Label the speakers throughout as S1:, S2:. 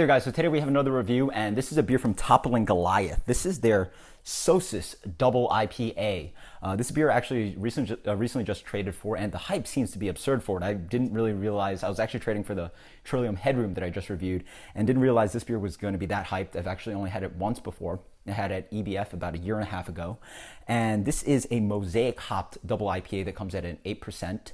S1: Hey guys, so today we have another review, and this is a beer from Toppling Goliath. This is their Sosus Double IPA. This beer actually recently just traded for, and the hype seems to be absurd for it. I didn't really realize, I was actually trading for the Trillium Headroom that I just reviewed, and didn't realize this beer was going to be that hyped. I've actually only had it once before. I had it at EBF about a year and a half ago. And this is a mosaic hopped double IPA that comes at an 8%.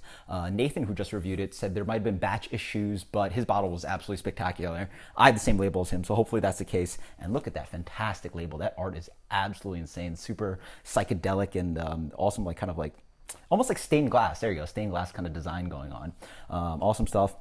S1: Nathan, who just reviewed it, said there might have been batch issues, but his bottle was absolutely spectacular. I had the same label as him, so hopefully that's the case. And look at that fantastic label. That art is absolutely insane. Super psychedelic and awesome, like kind of like, almost like stained glass. There you go, stained glass kind of design going on. Awesome stuff.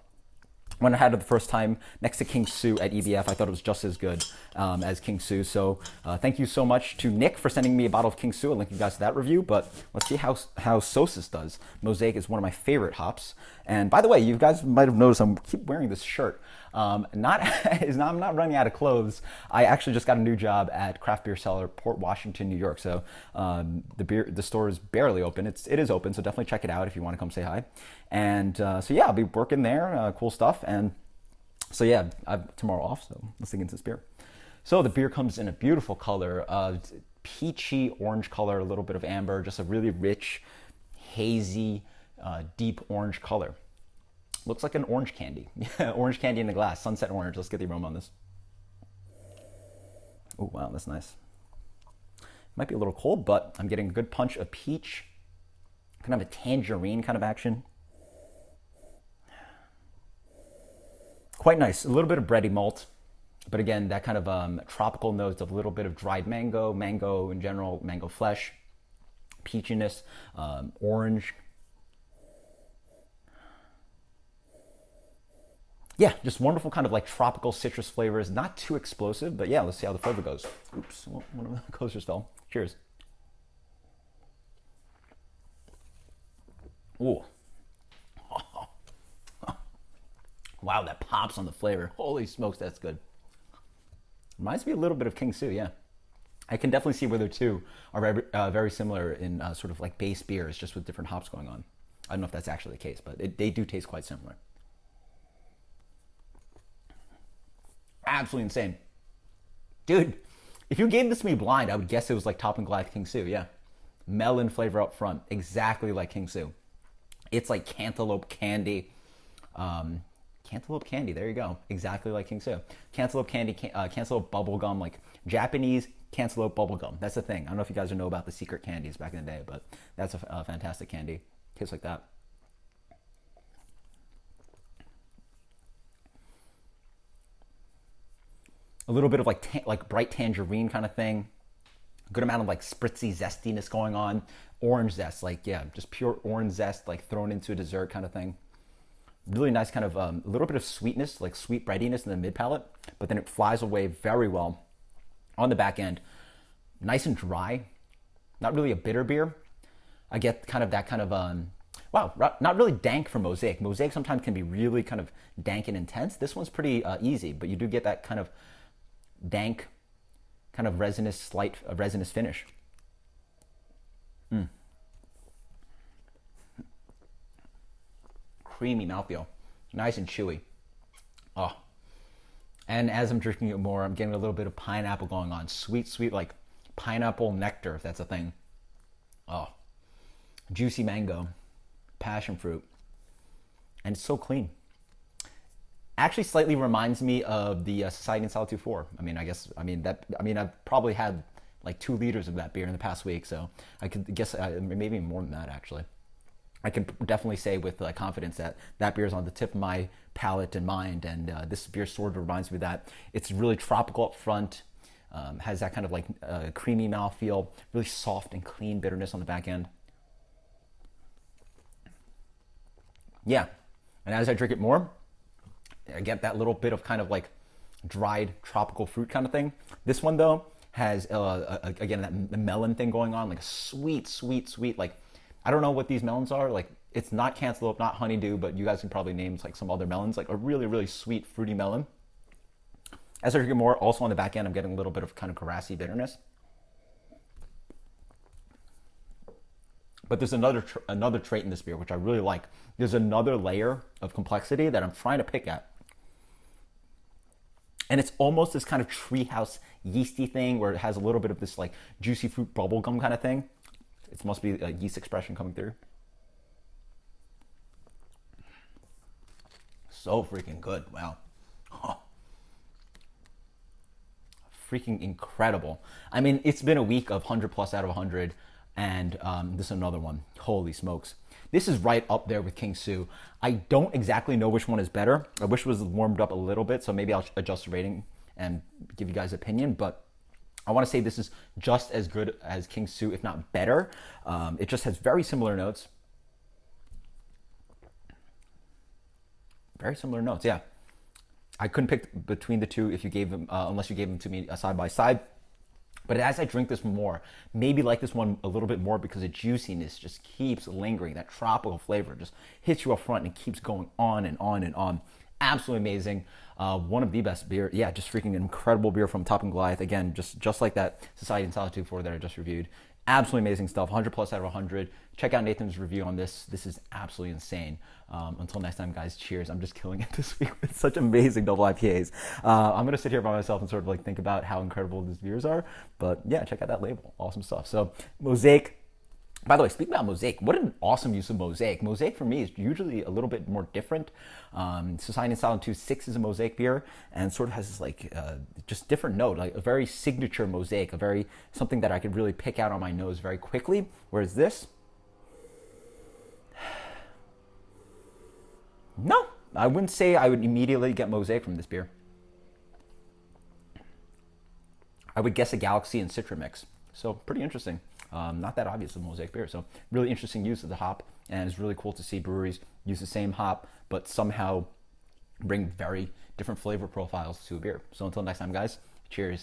S1: When I had it the first time next to King Sue at EBF, I thought it was just as good as King Sue. So thank you so much to Nick for sending me a bottle of King Sue. I'll link you guys to that review. But let's see how Sosus does. Mosaic is one of my favorite hops. And by the way, you guys might have noticed I keep wearing this shirt. I'm not running out of clothes. I actually just got a new job at Craft Beer Cellar, Port Washington, New York. So the store is barely open. It is open, so definitely check it out if you want to come say hi. And so yeah, I'll be working there. Cool stuff. And so yeah, I have tomorrow off. So let's dig into this beer. So the beer comes in a beautiful color, peachy orange color, a little bit of amber, just a really rich, hazy, deep orange color. Looks like an orange candy. Orange candy in the glass. Sunset orange. Let's get the aroma on this. Oh, wow, that's nice. Might be a little cold, but I'm getting a good punch of peach. Kind of a tangerine kind of action. Quite nice. A little bit of bready malt. But again, that kind of tropical notes of a little bit of dried mango, mango in general, mango flesh, peachiness, orange. Yeah, just wonderful kind of like tropical citrus flavors. Not too explosive, but yeah, let's see how the flavor goes. Oops, one of the coasters fell. Cheers. Ooh. Wow, that pops on the flavor. Holy smokes, that's good. Reminds me a little bit of King Sue, yeah. I can definitely see where the two are very similar in sort of like base beers, just with different hops going on. I don't know if that's actually the case, but they do taste quite similar. Absolutely insane. Dude, if you gave this to me blind, I would guess it was like Toppling Goliath King Sue, yeah. Melon flavor up front, exactly like King Sue. It's like cantaloupe candy. Cantaloupe candy, there you go. Exactly like King Sue. Cantaloupe candy, cantaloupe bubblegum, like Japanese cantaloupe bubblegum. That's the thing. I don't know if you guys know about the secret candies back in the day, but that's a fantastic candy. Tastes like that. A little bit of like bright tangerine kind of thing. Good amount of like spritzy zestiness going on. Orange zest, like yeah, just pure orange zest, like thrown into a dessert kind of thing. Really nice kind of a little bit of sweetness, like sweet breadiness in the mid palate, but then it flies away very well on the back end. Nice and dry. Not really a bitter beer. I get kind of that kind of wow, not really dank for Mosaic. Mosaic sometimes can be really kind of dank and intense. This one's pretty easy, but you do get that kind of dank, kind of resinous, resinous finish. Creamy mouthfeel, nice and chewy. Oh, and as I'm drinking it more, I'm getting a little bit of pineapple going on. Sweet, like pineapple nectar, if that's a thing. Oh, juicy mango, passion fruit, and it's so clean. Actually slightly reminds me of the Society in Solitude 4. I've probably had like 2 liters of that beer in the past week, so I could guess maybe more than that actually. I can definitely say with confidence that that beer is on the tip of my palate and mind, and this beer sort of reminds me of that. It's really tropical up front, has that kind of like creamy mouthfeel, really soft and clean bitterness on the back end. Yeah, and as I drink it more, I get that little bit of kind of like dried tropical fruit kind of thing. This one though has again that melon thing going on, like a sweet, like I don't know what these melons are. Like it's not cantaloupe, not honeydew, but you guys can probably name like some other melons, like a really, really sweet fruity melon. As I drink more, also on the back end, I'm getting a little bit of kind of grassy bitterness. But there's another trait in this beer which I really like. There's another layer of complexity that I'm trying to pick at. And it's almost this kind of treehouse yeasty thing where it has a little bit of this like juicy fruit bubblegum kind of thing. It must be a yeast expression coming through. So freaking good. Wow. Oh, freaking incredible. I mean, it's been a week of 100 plus out of 100, and this is another one. Holy smokes. This is right up there with King Su. I don't exactly know which one is better. I wish it was warmed up a little bit, so maybe I'll adjust the rating and give you guys an opinion, but I want to say this is just as good as King Su, if not better. It just has very similar notes. Very similar notes, yeah. I couldn't pick between the two if you gave them, unless you gave them to me side by side. But as I drink this more, maybe like this one a little bit more because the juiciness just keeps lingering. That tropical flavor just hits you up front and keeps going on and on and on. Absolutely amazing. One of the best beer. Yeah, just freaking incredible beer from Toppling Goliath. Again, just like that Society in Solitude 4 that I just reviewed. Absolutely amazing stuff. 100 plus out of 100. Check out Nathan's review on this. This is absolutely insane. Until next time, guys, cheers. I'm just killing it this week with such amazing double IPAs. I'm going to sit here by myself and sort of like think about how incredible these beers are. But yeah, check out that label. Awesome stuff. So Mosaic. By the way, speaking about Mosaic, what an awesome use of Mosaic. Mosaic for me is usually a little bit more different. Society in Solitude 6 is a Mosaic beer and sort of has this like just different note, like a very signature Mosaic, a very something that I could really pick out on my nose very quickly. Whereas this, no, I wouldn't say I would immediately get Mosaic from this beer. I would guess a Galaxy and Citra mix. So pretty interesting. Not that obvious of Mosaic beer. So really interesting use of the hop, and it's really cool to see breweries use the same hop, but somehow bring very different flavor profiles to a beer. So until next time, guys, cheers.